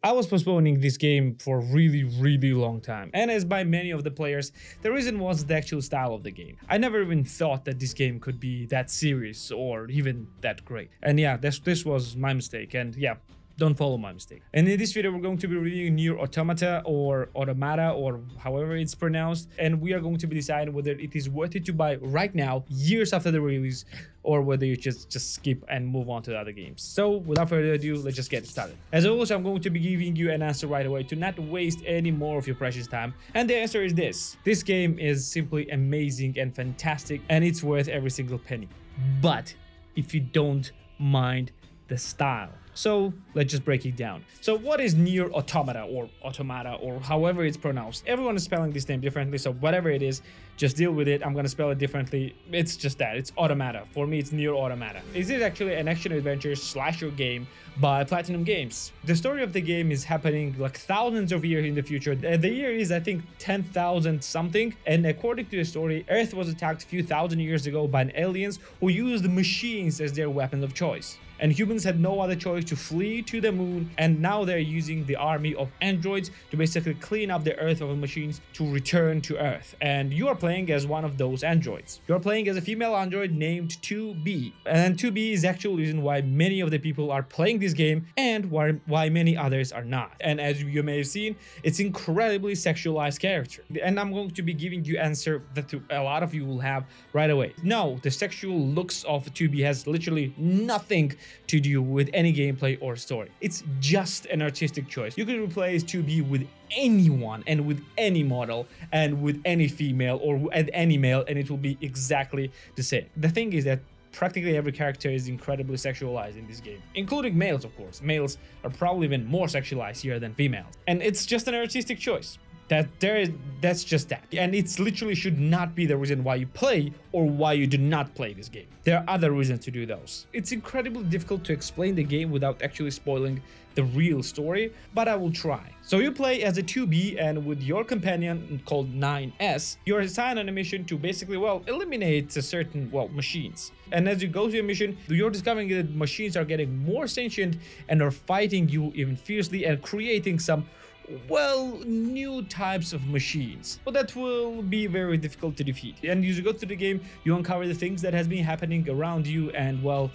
I was postponing this game for a really long time, and as by many of the players, the reason was the actual style of the game. I never even thought that this game could be that serious or even that great. And yeah, this was my mistake, and yeah, don't follow my mistake. And in this video, we're going to be reviewing Nier Automata or Automata or however it's pronounced, and we are going to be deciding whether it is worth it to buy right now, years after the release, or whether you just skip and move on to the other games. So without further ado, let's just get started. As always, I'm going to be giving you an answer right away to not waste any more of your precious time. And the answer is this. This game is simply amazing and fantastic, and it's worth every single penny. But if you don't mind the style. So let's just break it down. So what is Nier Automata or however it's pronounced? Everyone is spelling this name differently, so whatever it is, just deal with it. I'm gonna spell it differently. It's just that. It's Automata. For me, it's Nier Automata. Is it actually an action-adventure slasher game by Platinum Games? The story of the game is happening like thousands of years in the future. The year is, I think, 10,000 something, and according to the story, Earth was attacked a few thousand years ago by aliens who used machines as their weapon of choice. And humans had no other choice to flee to the moon, and now they're using the army of androids to basically clean up the Earth of machines to return to Earth. And you are playing as one of those androids. You're playing as a female android named 2B. And 2B is the actual reason why many of the people are playing this game and why many others are not. And as you may have seen, it's incredibly sexualized character. And I'm going to be giving you answer that a lot of you will have right away. No, the sexual looks of 2B has literally nothing to do with any gameplay or story. It's just an artistic choice. You can replace 2B with anyone and with any model and with any female or any male, and it will be exactly the same. The thing is that practically every character is incredibly sexualized in this game, including males, of course. Males are probably even more sexualized here than females, and it's just an artistic choice. That's just that, and it's literally should not be the reason why you play or why you do not play this game. There are other reasons to do those. It's incredibly difficult to explain the game without actually spoiling the real story, but I will try. So you play as a 2B, and with your companion called 9S, you're assigned on a mission to basically, well, eliminate a certain, well, machines. And as you go through your mission, you're discovering that machines are getting more sentient and are fighting you even fiercely and creating some, well, new types of machines, but that will be very difficult to defeat. And as you go through the game, you uncover the things that has been happening around you, and well,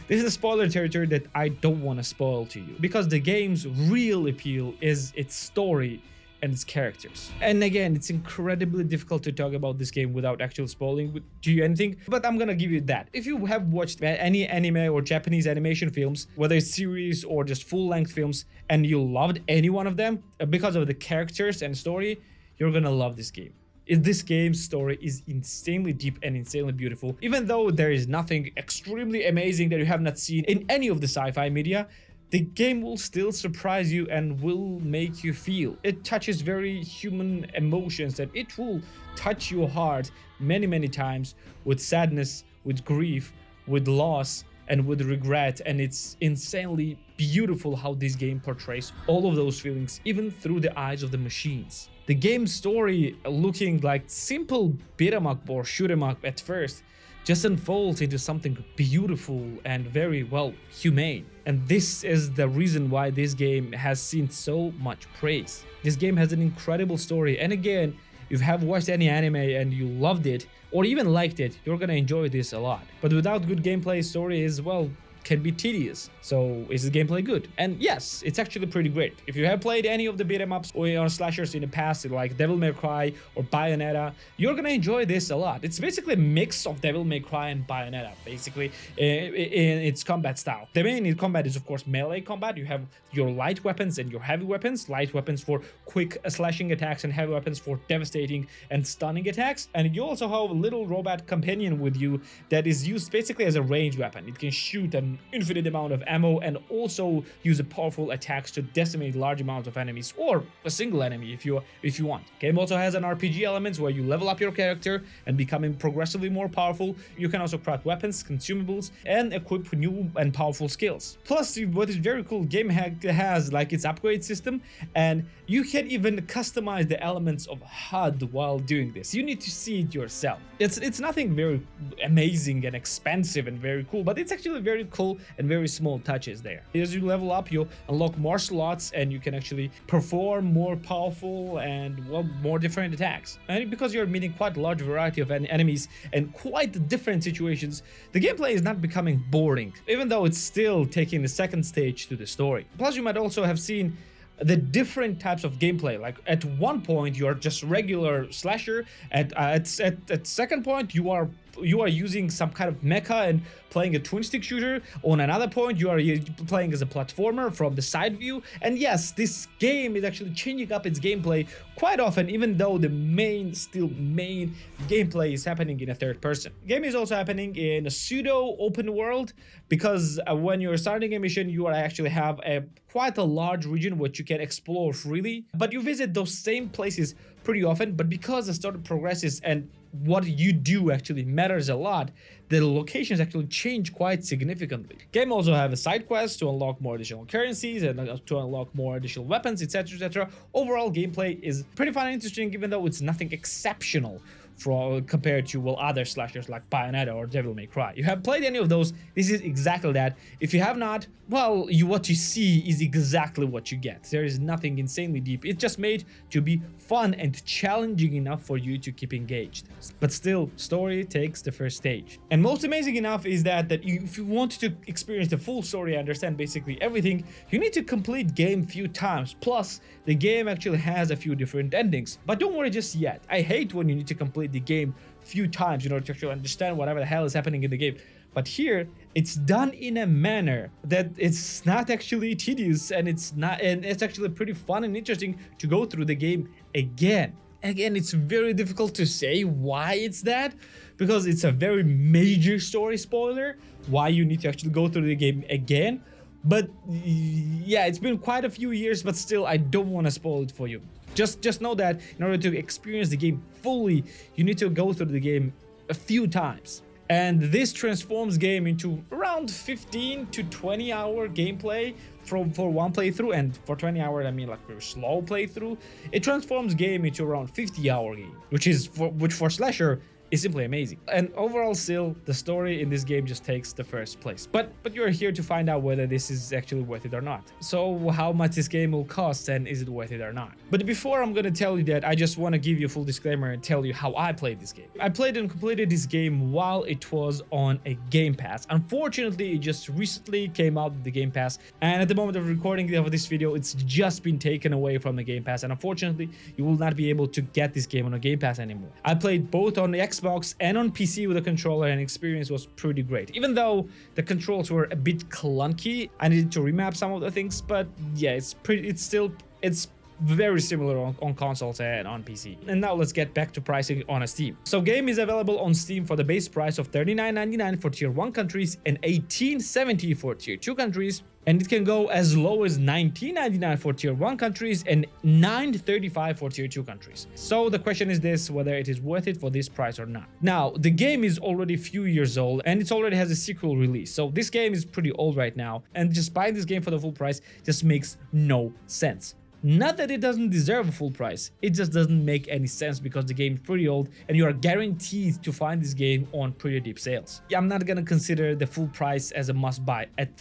this is a spoiler territory that I don't want to spoil to you, because the game's real appeal is its story and its characters. And again, it's incredibly difficult to talk about this game without actually spoiling to you anything, but I'm gonna give you that. If you have watched any anime or Japanese animation films, whether it's series or just full-length films, and you loved any one of them because of the characters and story, you're gonna love this game. This game's story is insanely deep and insanely beautiful. Even though there is nothing extremely amazing that you have not seen in any of the sci-fi media, the game will still surprise you and will make you feel. It touches very human emotions, that it will touch your heart many times with sadness, with grief, with loss, and with regret. And it's insanely beautiful how this game portrays all of those feelings, even through the eyes of the machines. The game's story, looking like simple beat 'em up or shoot 'em up at first, just unfolds into something beautiful and very, well, humane. And this is the reason why this game has seen so much praise. This game has an incredible story, and again, if you have watched any anime and you loved it or even liked it, you're gonna enjoy this a lot. But without good gameplay, story is, well, can be tedious. So is the gameplay good? And yes, it's actually pretty great. If you have played any of the beat 'em ups or slashers in the past, like Devil May Cry or Bayonetta, you're gonna enjoy this a lot. It's basically a mix of Devil May Cry and Bayonetta, basically, in its combat style. The main combat is, of course, melee combat. You have your light weapons and your heavy weapons. Light weapons for quick slashing attacks and heavy weapons for devastating and stunning attacks. And you also have a little robot companion with you that is used basically as a ranged weapon. It can shoot an infinite amount of ammo and also use a powerful attacks to decimate large amounts of enemies, or a single enemy if you want. Game also has an RPG elements where you level up your character and becoming progressively more powerful. You can also craft weapons, consumables, and equip new and powerful skills. Plus, what is very cool, game has like its upgrade system, and you can even customize the elements of HUD while doing this. You need to see it yourself. It's nothing very amazing and expensive and very cool, but it's actually very subtle and very small touches there. As you level up, you unlock more slots and you can actually perform more powerful and, well, more different attacks. And because you're meeting quite a large variety of enemies and quite different situations, the gameplay is not becoming boring, even though it's still taking the second stage to the story. Plus, you might also have seen the different types of gameplay. Like at one point you're just regular slasher, at second point you are using some kind of mecha and playing a twin stick shooter. On another point you are playing as a platformer from the side view. And yes, this game is actually changing up its gameplay quite often, even though the main gameplay is happening in a third person. The game is also happening in a pseudo open world, because when you're starting a mission you actually have quite a large region which you can explore freely, but you visit those same places pretty often. But because the story progresses and what you do actually matters a lot, the locations actually change quite significantly. Game also have a side quest to unlock more additional currencies and to unlock more additional weapons, etc, etc. Overall gameplay is pretty fun and interesting, even though it's nothing exceptional compared to, well, other slashers like Bayonetta or Devil May Cry. You have played any of those, this is exactly that. If you have not, well, what you see is exactly what you get. There is nothing insanely deep. It's just made to be fun and challenging enough for you to keep engaged. But still, story takes the first stage. And most amazing enough is that if you want to experience the full story, understand basically everything, you need to complete game few times. Plus, the game actually has a few different endings. But don't worry just yet. I hate when you need to complete the game few times in order to actually understand whatever the hell is happening in the game. But here it's done in a manner that it's not actually tedious, and it's actually pretty fun and interesting to go through the game again. Again, it's very difficult to say why it's that, because it's a very major story spoiler why you need to actually go through the game again. But yeah, it's been quite a few years, but still I don't want to spoil it for you. Just know that in order to experience the game fully, you need to go through the game a few times. And this transforms game into around 15 to 20 hour gameplay for one playthrough, and for 20 hours I mean like very slow playthrough. It transforms game into around 50-hour game, which for slasher is simply amazing. And overall still, the story in this game just takes the first place. But you're here to find out whether this is actually worth it or not. So how much this game will cost, and is it worth it or not? But before I'm gonna tell you that, I just want to give you a full disclaimer and tell you how I played this game. I played and completed this game while it was on a Game Pass. Unfortunately, it just recently came out with the Game Pass, and at the moment of recording of this video, it's just been taken away from the Game Pass, and unfortunately, you will not be able to get this game on a Game Pass anymore. I played both on the Xbox and on PC with a controller, and experience was pretty great. Even though the controls were a bit clunky, I needed to remap some of the things, but yeah, it's very similar on consoles and on PC. And now let's get back to pricing on Steam. So game is available on Steam for the base price of $39.99 for tier 1 countries and $18.70 for tier 2 countries. And it can go as low as $19.99 for tier 1 countries and $9.35 for tier 2 countries. So the question is this, whether it is worth it for this price or not. Now, the game is already a few years old, and it already has a sequel release. So this game is pretty old right now, and just buying this game for the full price just makes no sense. Not that it doesn't deserve a full price, it just doesn't make any sense because the game is pretty old and you are guaranteed to find this game on pretty deep sales. I'm not gonna consider the full price as a must buy at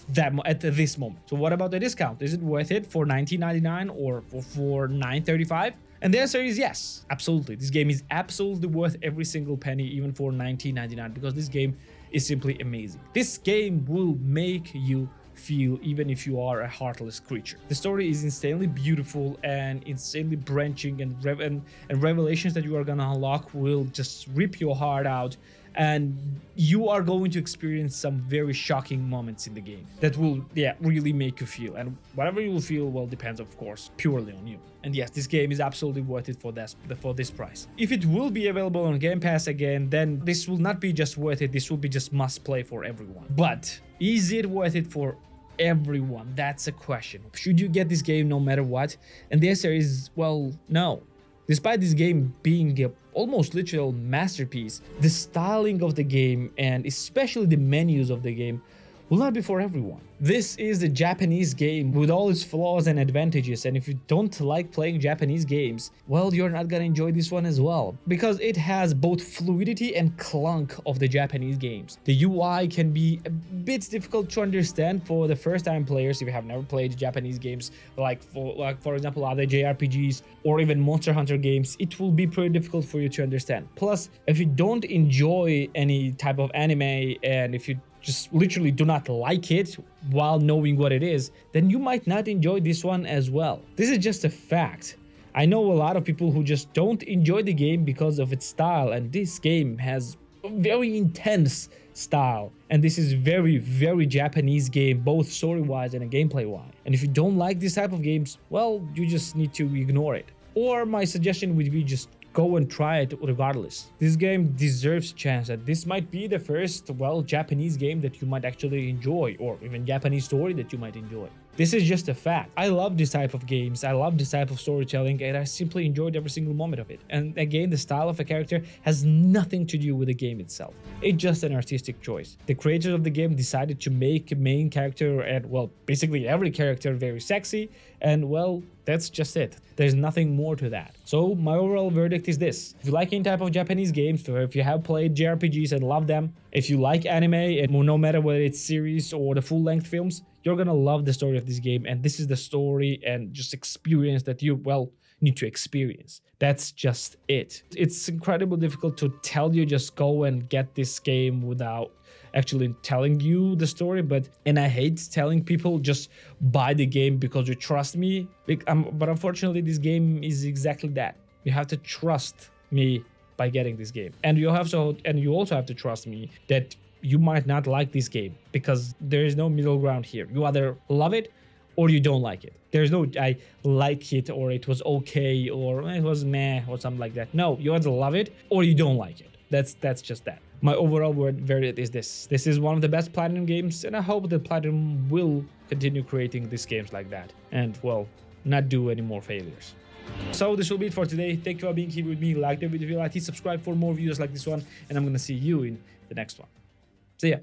this moment. So what about the discount? Is it worth it for $19.99 or for $9.35? And the answer is yes, absolutely. This game is absolutely worth every single penny, even for $19.99, because this game is simply amazing. This game will make you feel even if you are a heartless creature. The story is insanely beautiful and insanely branching, and revelations that you are gonna unlock will just rip your heart out, and you are going to experience some very shocking moments in the game that will really make you feel, and whatever you will feel, well, depends of course purely on you. And yes, this game is absolutely worth it for this price. If it will be available on Game Pass again, then this will not be just worth it, this will be just must play for everyone. But is it worth it for everyone? That's a question. Should you get this game no matter what? And the answer is, well, no. Despite this game being a almost literal masterpiece, the styling of the game and especially the menus of the game will not be for everyone. This is a Japanese game with all its flaws and advantages, and if you don't like playing Japanese games, well, you're not gonna enjoy this one as well, because it has both fluidity and clunk of the Japanese games. The UI can be a bit difficult to understand for the first time players if you have never played Japanese games, like for example other JRPGs or even Monster Hunter games. It will be pretty difficult for you to understand. Plus, if you don't enjoy any type of anime, and if you just literally do not like it while knowing what it is, then you might not enjoy this one as well. This is just a fact. I know a lot of people who just don't enjoy the game because of its style, and this game has a very intense style, and this is very Japanese game, both story-wise and gameplay-wise. And if you don't like this type of games, well, you just need to ignore it. Or my suggestion would be just go and try it regardless. This game deserves a chance, and this might be the first, well, Japanese game that you might actually enjoy, or even Japanese story that you might enjoy. This is just a fact. I love this type of games, I love this type of storytelling, and I simply enjoyed every single moment of it. And again, the style of a character has nothing to do with the game itself. It's just an artistic choice. The creators of the game decided to make a main character, and well, basically every character, very sexy, and well, that's just it. There's nothing more to that. So my overall verdict is this: if you like any type of Japanese games, or if you have played JRPGs and love them, if you like anime, and no matter whether it's series or the full-length films, you're gonna love the story of this game, and this is the story and just experience that you, well, need to experience. That's just it. It's incredibly difficult to tell you just go and get this game without actually telling you the story, and I hate telling people just buy the game because you trust me, but unfortunately this game is exactly that. You have to trust me by getting this game, and you also have to trust me that you might not like this game, because there is no middle ground here. You either love it or you don't like it. There's no I like it or it was okay or it was meh or something like that. No, you either love it or you don't like it. That's just that. My overall verdict is this. This is one of the best Platinum games, and I hope that Platinum will continue creating these games like that and, well, not do any more failures. So this will be it for today. Thank you for being here with me. Like the video if you like it, subscribe for more videos like this one, and I'm gonna see you in the next one. See ya.